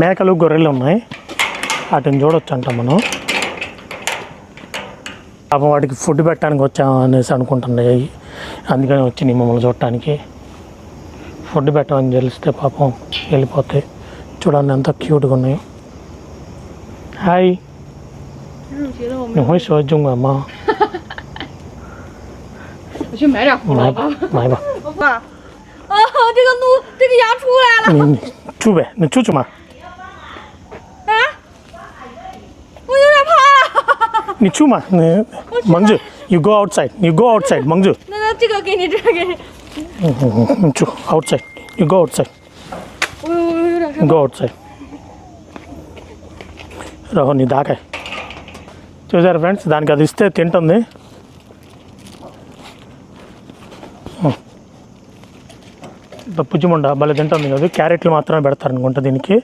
మేకలు గొర్రెలు ఉన్నాయి, వాటిని చూడొచ్చు అంట మనం. పాపం వాటికి ఫుడ్ పెట్టడానికి వచ్చాము అనేసి అనుకుంటున్నాయి, అందుకని వచ్చినాయి మమ్మల్ని చూడటానికి. ఫుడ్ పెట్టమని తెలిస్తే పాపం వెళ్ళిపోతాయి. చూడండి ఎంత క్యూట్గా ఉన్నాయి. Hi, 你会说中文吗？我去买点胡萝卜。买吧。爸，啊，这个羊出来了。你出呗，你出去嘛。啊，我有点怕了。你出嘛，你蒙住。You go outside. You go outside， 蒙住。那这个给你，这个给你。你出 outside. You go outside. 我有点害 You go outside. 然后你打开。చూసారు friends, దానికి అది ఇస్తే తింటుంది. పుచ్చిముండ భలే తింటుంది కదా. క్యారెట్లు మాత్రమే పెడతారు అనుకుంటా దీనికి.